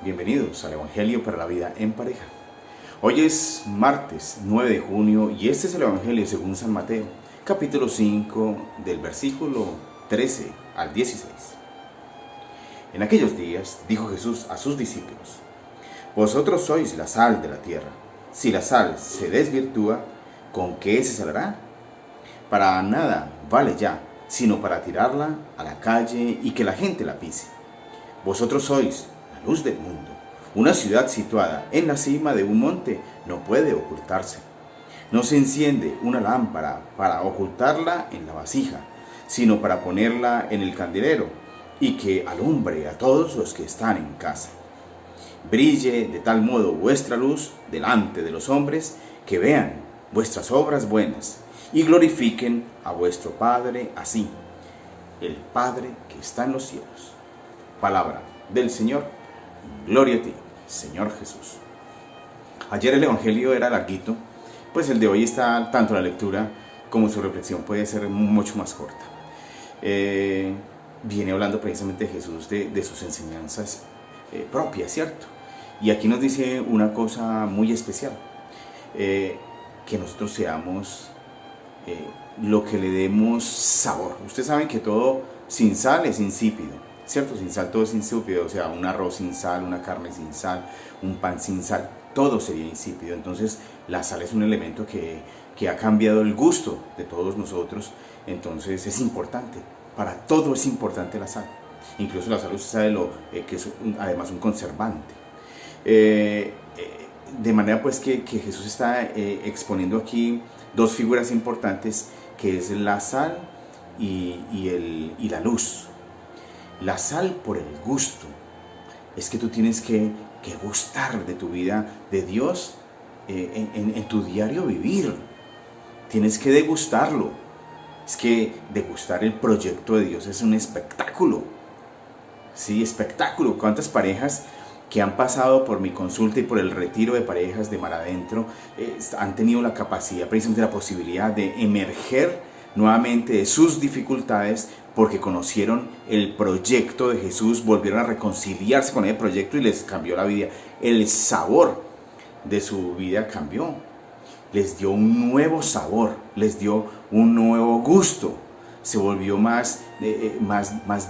Bienvenidos al Evangelio para la Vida en Pareja. Hoy es martes 9 de junio y este es el Evangelio según San Mateo, capítulo 5, del versículo 13 al 16. En aquellos días dijo Jesús a sus discípulos: Vosotros sois la sal de la tierra. Si la sal se desvirtúa, ¿con qué se salará? Para nada vale ya, sino para tirarla a la calle y que la gente la pise. Vosotros sois la luz del mundo. Una ciudad situada en la cima de un monte no puede ocultarse. No se enciende una lámpara para ocultarla en la vasija, sino para ponerla en el candelero y que alumbre a todos los que están en casa. Brille de tal modo vuestra luz delante de los hombres, que vean vuestras obras buenas y glorifiquen a vuestro Padre así, el Padre que está en los cielos. Palabra del Señor. Gloria a ti, Señor Jesús. Ayer el Evangelio era larguito, pues el de hoy está, tanto la lectura como su reflexión puede ser mucho más corta. Viene hablando precisamente de Jesús, de sus enseñanzas propias, ¿cierto? Y aquí nos dice una cosa muy especial, que nosotros seamos lo que le demos sabor. Ustedes saben que todo sin sal es insípido, ¿cierto? Sin sal todo es insípido, o sea, un arroz sin sal, una carne sin sal, un pan sin sal, todo sería insípido. Entonces la sal es un elemento que ha cambiado el gusto de todos nosotros, entonces es importante, para todo es importante la sal. Incluso la sal, usted sabe que es además un conservante. De manera pues que Jesús está exponiendo aquí dos figuras importantes, que es la sal y la luz. La sal por el gusto. Es que tú tienes que gustar de tu vida, de Dios, en tu diario vivir. Tienes que degustarlo. Es que degustar el proyecto de Dios es un espectáculo. Sí, espectáculo. ¿Cuántas parejas que han pasado por mi consulta y por el retiro de parejas de Mar Adentro han tenido la capacidad, precisamente la posibilidad de emerger nuevamente de sus dificultades porque conocieron el proyecto de Jesús, volvieron a reconciliarse con el proyecto y les cambió la vida? El sabor de su vida cambió, les dio un nuevo sabor, les dio un nuevo gusto. Se volvió más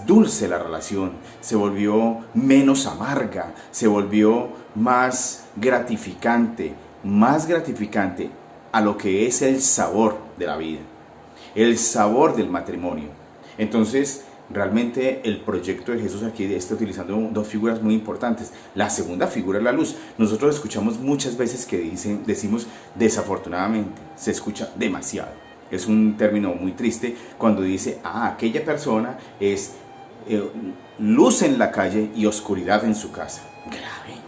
dulce la relación, se volvió menos amarga, se volvió más gratificante a lo que es el sabor de la vida, el sabor del matrimonio. Entonces, realmente el proyecto de Jesús aquí está utilizando dos figuras muy importantes. La segunda figura es la luz. Nosotros escuchamos muchas veces que decimos desafortunadamente, se escucha demasiado. Es un término muy triste cuando dice, aquella persona es luz en la calle y oscuridad en su casa. Grave,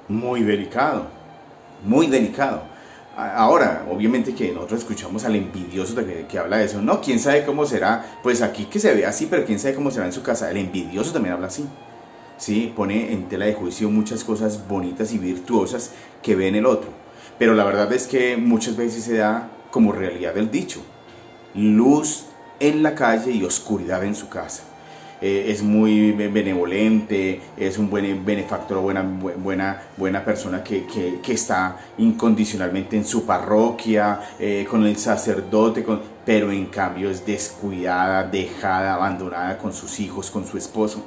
muy delicado, muy delicado. Ahora, obviamente que nosotros escuchamos al envidioso que habla de eso. No, quién sabe cómo será, pues aquí que se ve así, pero quién sabe cómo será en su casa. El envidioso también habla así. Sí, pone en tela de juicio muchas cosas bonitas y virtuosas que ve en el otro. Pero la verdad es que muchas veces se da como realidad el dicho: luz en la calle y oscuridad en su casa. Es muy benevolente, es un buen benefactor, buena persona que está incondicionalmente en su parroquia, con el sacerdote, pero en cambio es descuidada, dejada, abandonada con sus hijos, con su esposo.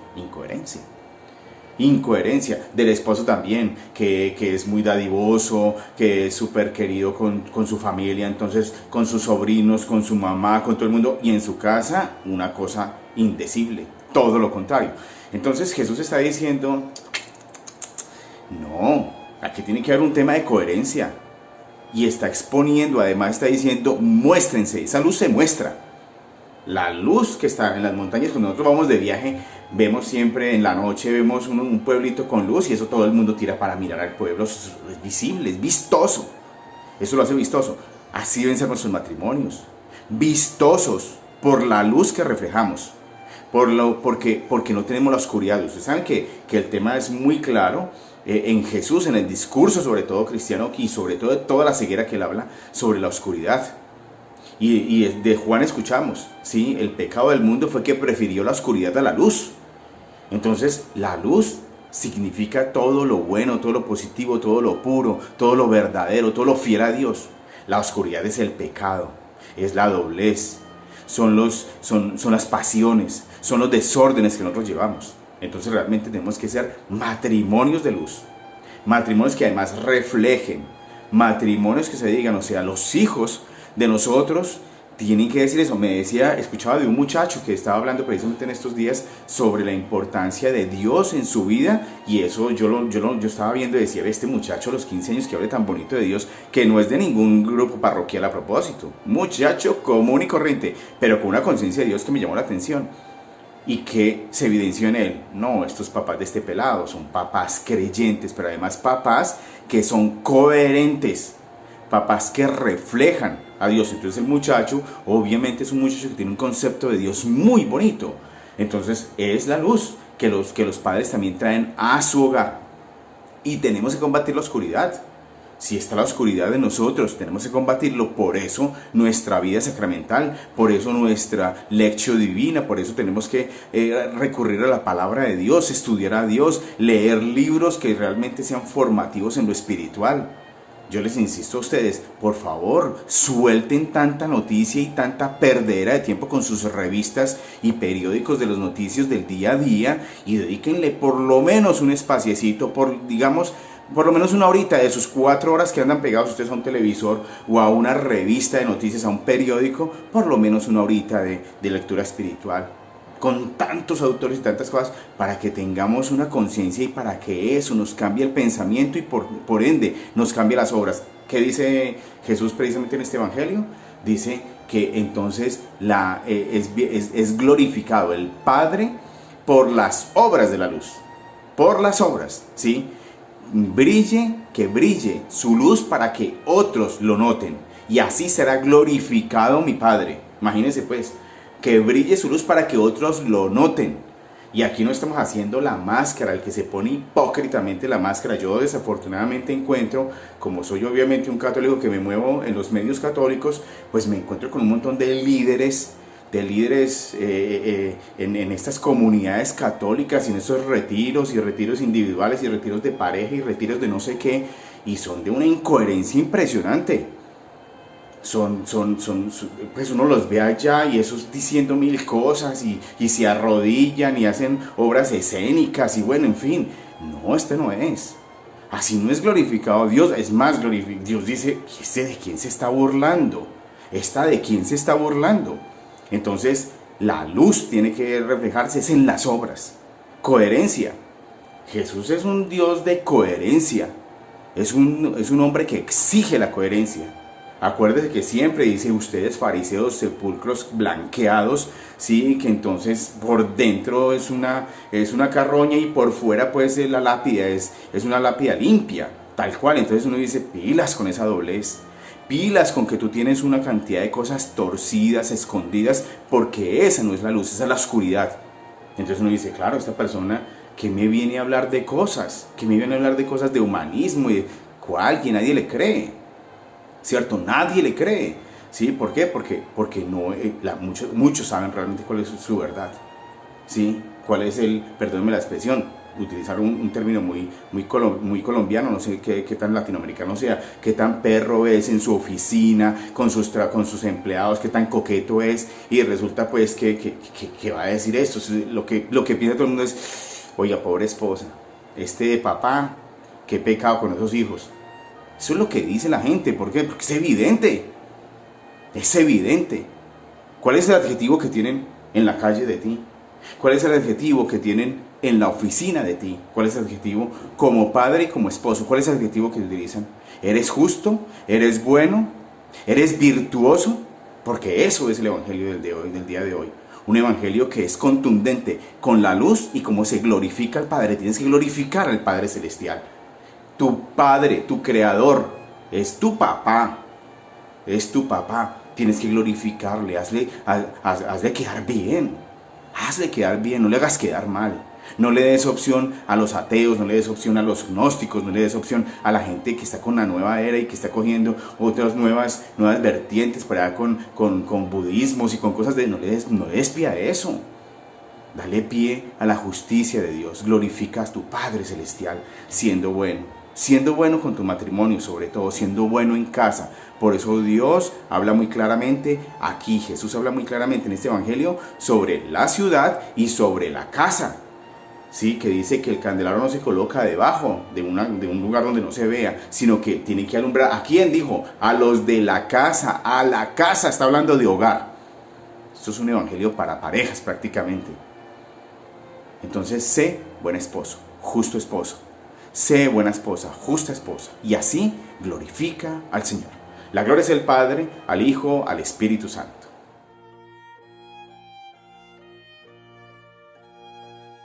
Incoherencia del esposo también, que es muy dadivoso, que es súper querido con su familia, entonces con sus sobrinos, con su mamá, con todo el mundo, y en su casa una cosa indecible, todo lo contrario. Entonces Jesús está diciendo, no, aquí tiene que haber un tema de coherencia, y está exponiendo, además está diciendo, muéstrense, esa luz se muestra. La luz que está en las montañas, cuando nosotros vamos de viaje, vemos siempre en la noche, vemos un pueblito con luz y eso todo el mundo tira para mirar al pueblo. Es visible, es vistoso. Eso lo hace vistoso. Así deben ser nuestros matrimonios. Vistosos por la luz que reflejamos. Porque no tenemos la oscuridad. Ustedes saben que el tema es muy claro en Jesús, en el discurso sobre todo cristiano y sobre todo toda la ceguera que él habla sobre la oscuridad. Y de Juan escuchamos, ¿sí? El pecado del mundo fue que prefirió la oscuridad a la luz. Entonces la luz significa todo lo bueno, todo lo positivo, todo lo puro, todo lo verdadero, todo lo fiel a Dios. La oscuridad es el pecado, es la doblez, son las pasiones, son los desórdenes que nosotros llevamos. Entonces realmente tenemos que ser matrimonios de luz, matrimonios que además reflejen, matrimonios que se digan, o sea, los hijos de nosotros tienen que decir eso. Escuchaba de un muchacho que estaba hablando precisamente en estos días sobre la importancia de Dios en su vida, y eso yo estaba viendo y decía, este muchacho a los 15 años que hable tan bonito de Dios, que no es de ningún grupo parroquial a propósito, muchacho común y corriente, pero con una conciencia de Dios que me llamó la atención y que se evidenció en él. No, estos papás de este pelado son papás creyentes, pero además papás que son coherentes, papás que reflejan a Dios. Entonces el muchacho obviamente es un muchacho que tiene un concepto de Dios muy bonito. Entonces es la luz que los padres también traen a su hogar, y tenemos que combatir la oscuridad. Si está la oscuridad en nosotros, tenemos que combatirlo. Por eso nuestra vida sacramental, por eso nuestra lección divina, por eso tenemos que recurrir a la palabra de Dios, estudiar a Dios, leer libros que realmente sean formativos en lo espiritual. Yo les insisto a ustedes, por favor, suelten tanta noticia y tanta perdera de tiempo con sus revistas y periódicos de los noticios del día a día, y dedíquenle por lo menos un espaciecito, por lo menos una horita de sus 4 horas que andan pegados ustedes a un televisor o a una revista de noticias, a un periódico, por lo menos una horita de lectura espiritual, con tantos autores y tantas cosas, para que tengamos una conciencia y para que eso nos cambie el pensamiento y por ende nos cambie las obras. ¿Qué dice Jesús precisamente en este evangelio? Dice que entonces es glorificado el Padre por las obras de la luz, por las obras, ¿sí? Que brille su luz para que otros lo noten, y así será glorificado mi Padre. Imagínense pues, que brille su luz para que otros lo noten. Y aquí no estamos haciendo la máscara, el que se pone hipócritamente la máscara. Yo desafortunadamente encuentro, como soy obviamente un católico que me muevo en los medios católicos, pues me encuentro con un montón de líderes en estas comunidades católicas, y en estos retiros, y retiros individuales, y retiros de pareja, y retiros de no sé qué, y son de una incoherencia impresionante. Pues uno los ve allá y esos diciendo mil cosas, y se arrodillan y hacen obras escénicas, y bueno, en fin. No, no es. Así no es glorificado Dios. Es más, Dios dice, ¿de quién se está burlando? ¿De quién se está burlando? Entonces, la luz tiene que reflejarse es en las obras. Coherencia. Jesús es un Dios de coherencia. Es un hombre que exige la coherencia. Acuérdese que siempre dice, ustedes fariseos, sepulcros blanqueados, sí, que entonces por dentro es una carroña, y por fuera pues la lápida es una lápida limpia, tal cual. Entonces uno dice, pilas con esa doblez, pilas con que tú tienes una cantidad de cosas torcidas, escondidas, porque esa no es la luz, esa es la oscuridad. Entonces uno dice, claro, esta persona que me viene a hablar de cosas, de humanismo, y de ¿cuál? Que nadie le cree. ¿Cierto? Nadie le cree. ¿Sí? ¿Por qué? Porque no, muchos saben realmente cuál es su verdad. ¿Sí? ¿Cuál es perdónenme la expresión, utilizar un término muy colombiano, no sé qué tan latinoamericano sea, qué tan perro es en su oficina, con sus empleados, qué tan coqueto es, y resulta pues que va a decir esto. Lo que piensa todo el mundo es, oiga, pobre esposa, papá, qué pecado con esos hijos. Eso es lo que dice la gente. ¿Por qué? Porque es evidente. Es evidente. ¿Cuál es el adjetivo que tienen en la calle de ti? ¿Cuál es el adjetivo que tienen en la oficina de ti? ¿Cuál es el adjetivo como padre y como esposo? ¿Cuál es el adjetivo que utilizan? ¿Eres justo? ¿Eres bueno? ¿Eres virtuoso? Porque eso es el evangelio del día de hoy. Un evangelio que es contundente con la luz y cómo se glorifica al Padre. Tienes que glorificar al Padre Celestial. Tu Padre, tu Creador, es tu papá. Es tu papá. Tienes que glorificarle. Hazle quedar bien. Hazle quedar bien. No le hagas quedar mal. No le des opción a los ateos, no le des opción a los gnósticos, no le des opción a la gente que está con la nueva era y que está cogiendo otras nuevas vertientes para allá con budismos y con cosas de... No le des pie a eso. Dale pie a la justicia de Dios. Glorifica a tu Padre Celestial siendo bueno. Siendo bueno con tu matrimonio, sobre todo, siendo bueno en casa. Por eso Dios habla muy claramente aquí, Jesús habla muy claramente en este evangelio sobre la ciudad y sobre la casa. Sí, que dice que el candelabro no se coloca debajo de un lugar donde no se vea, sino que tiene que alumbrar. ¿A quién dijo? A los de la casa, a la casa, está hablando de hogar. Esto es un evangelio para parejas prácticamente. Entonces, sé buen esposo, justo esposo. Sé buena esposa, justa esposa. Y así glorifica al Señor. La gloria es al Padre, al Hijo, al Espíritu Santo.